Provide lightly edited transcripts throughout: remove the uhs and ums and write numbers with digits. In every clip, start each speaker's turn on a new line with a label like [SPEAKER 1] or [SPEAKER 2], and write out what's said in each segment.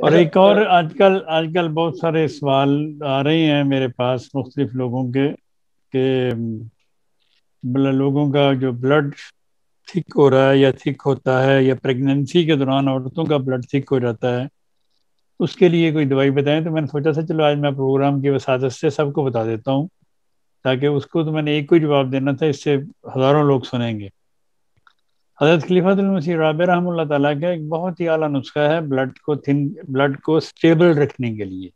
[SPEAKER 1] اور ایک اور آج کل بہت سارے سوال آ رہے ہیں میرے پاس مختلف لوگوں کے کہ لوگوں کا جو بلڈ تھک ہو رہا ہے یا تھک ہوتا ہے، یا پریگننسی کے دوران عورتوں کا بلڈ تھک ہو جاتا ہے، اس کے لیے کوئی دوائی بتائیں. تو میں نے سوچا تھا چلو آج میں پروگرام کی وساطت سے سب کو بتا دیتا ہوں، تاکہ اس کو تو میں نے ایک کو جواب دینا تھا، اس سے ہزاروں لوگ سنیں گے. حضرت خلیفۃ المسیح رابع رحمہ اللہ تعالیٰ کا ایک بہت ہی اعلیٰ نسخہ ہے بلڈ کو سٹیبل رکھنے کے لیے.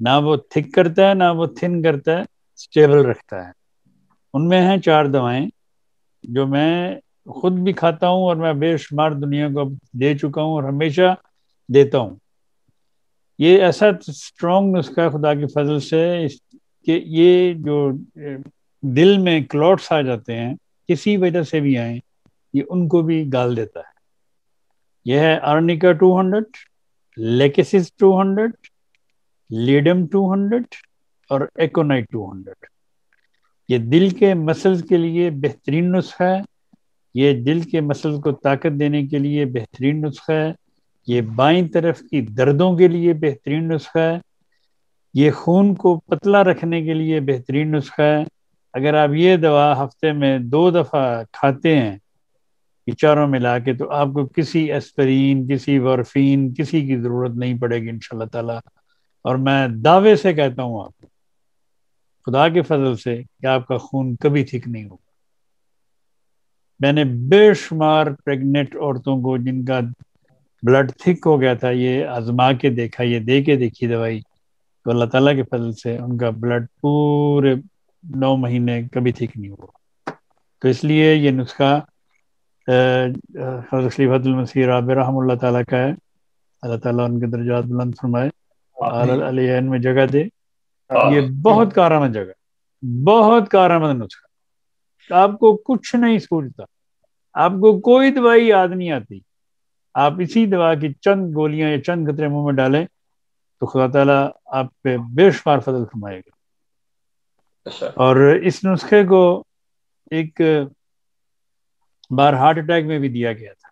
[SPEAKER 1] نہ وہ تھک کرتا ہے نہ وہ تھن کرتا ہے، سٹیبل رکھتا ہے. ان میں ہیں 4 دوائیں جو میں خود بھی کھاتا ہوں اور میں بے شمار دنیا کو دے چکا ہوں اور ہمیشہ دیتا ہوں. یہ ایسا اسٹرانگ نسخہ ہے خدا کے فضل سے کہ یہ جو دل میں کلوٹس آ جاتے ہیں کسی وجہ سے بھی آئیں، یہ ان کو بھی گال دیتا ہے. یہ ہے آرنیکا 200، لیکسس 200، لیڈم 200 اور ایکونائٹ 200. یہ دل کے مسلز کے لیے بہترین نسخہ ہے. یہ دل کے مسلز کو طاقت دینے کے لیے بہترین نسخہ ہے. یہ بائیں طرف کی دردوں کے لیے بہترین نسخہ ہے. یہ خون کو پتلا رکھنے کے لیے بہترین نسخہ ہے. اگر آپ یہ دوا ہفتے میں 2 دفعہ کھاتے ہیں یہ چاروں ملا کے، تو آپ کو کسی ایسپرین، کسی وارفین، کسی کی ضرورت نہیں پڑے گی انشاءاللہ تعالی. اور میں دعوے سے کہتا ہوں آپ خدا کے فضل سے کہ آپ کا خون کبھی ٹھیک نہیں ہوگا. میں نے بے شمار پریگننٹ عورتوں کو جن کا بلڈ تھک ہو گیا تھا یہ آزما کے دیکھا، یہ دے کے دیکھی دوائی، تو اللہ تعالیٰ کے فضل سے ان کا بلڈ پورے 9 مہینے کبھی ٹھیک نہیں ہوا. تو اس لیے یہ نسخہ حضرت خلیفۃ المسیح رابع رحمہ اللہ تعالیٰ کا ہے. اللہ تعالیٰ ان کے درجات بلند فرمائے، علیہ میں جگہ دے. یہ بہت کارآمد جگہ، بہت کارآمد نسخہ. آپ کو کچھ نہیں سوچتا، آپ کو کوئی دوائی یاد نہیں آتی، آپ اسی دوا کی چند گولیاں یا چند قطرے منہ میں ڈالیں تو خدا تعالیٰ آپ پہ بے شمار فضل فرمائے گا. اور اس نسخے کو ایک بار ہارٹ اٹیک میں بھی دیا گیا تھا،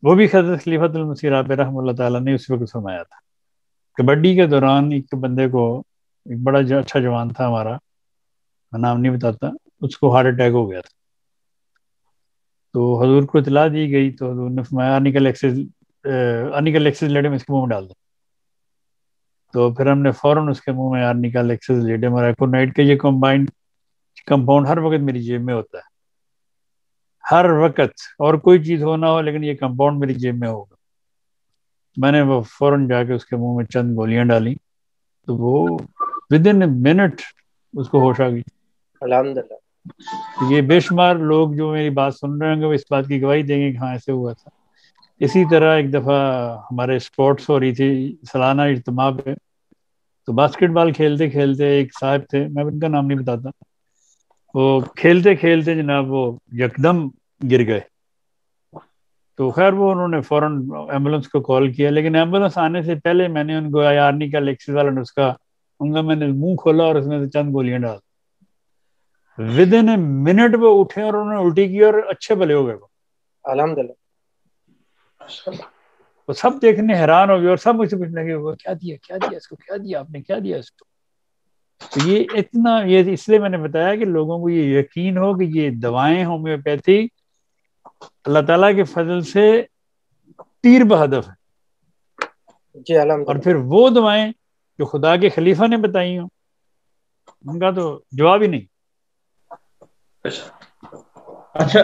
[SPEAKER 1] وہ بھی حضرت خلیفۃ المسیح رابع رحمہ اللہ تعالیٰ نے اس وقت فرمایا تھا. کبڈی کے دوران ایک بندے کو، ایک بڑا اچھا جوان تھا ہمارا، میں نام نہیں بتاتا، اس کو ہارٹ اٹیک ہو گیا تھا. تو حضور کو اطلاع دی گئی تو حضور نے فرمایا ارنیکل ایکسس لیڈم اس کے منہ میں ڈال دو. تو پھر ہم نے فوراً اس کے منہ میں ارنیکل ایکسس لیڈم اور ایکونائٹ کا یہ کمبائنڈ کمپاؤنڈ ہر وقت میری جیب میں ہوتا ہے، ہر وقت، اور کوئی چیز ہو نہ ہو لیکن یہ کمپاؤنڈ میری جیب میں ہوگا. میں نے وہ فوراً جا کے اس کے منہ میں چند گولیاں ڈالی تو وہ ودن اے منٹ اس کو ہوش آ گئی.
[SPEAKER 2] الحمدللہ.
[SPEAKER 1] یہ بے شمار لوگ جو میری بات سن رہے ہوں گے وہ اس بات کی گواہی دیں گے کہ ہاں ایسے ہوا تھا. اسی طرح ایک دفعہ ہمارے اسپورٹس ہو رہی تھی سالانہ اجتماع پہ، تو باسکٹ بال کھیلتے کھیلتے ایک صاحب تھے، میں ان کا نام نہیں بتاتا، وہ کھیلتے کھیلتے جناب وہ یکدم گر گئے. تو خیر وہ انہوں نے فوراً ایمبولینس کو کال کیا، لیکن ایمبولینس آنے سے پہلے میں نے ان کو آرنیکل ایکسس والا نسخہ ان کا میں نے منہ کھولا اور اس میں سے چند گولیاں ڈال. ود ان اے منٹ وہ اٹھے اور انہوں نے الٹی کی اور اچھے بھلے ہو گئے.
[SPEAKER 2] الحمدللہ.
[SPEAKER 1] وہ سب دیکھنے حیران ہو گئے اور سب مجھ سے پوچھنے لگے وہ کیا دیا اس کو، کیا دیا آپ نے، کیا دیا اس کو. تو یہ اتنا، یہ اس لیے میں نے بتایا کہ لوگوں کو یہ یقین ہو کہ یہ دوائیں ہومیوپیتھی اللہ تعالیٰ کے فضل سے تیر بہدف ہے.
[SPEAKER 2] جی الحمدللہ.
[SPEAKER 1] اور پھر وہ دوائیں جو خدا کے خلیفہ نے بتائی ہوں ان کا تو جواب ہی نہیں.
[SPEAKER 3] اچھا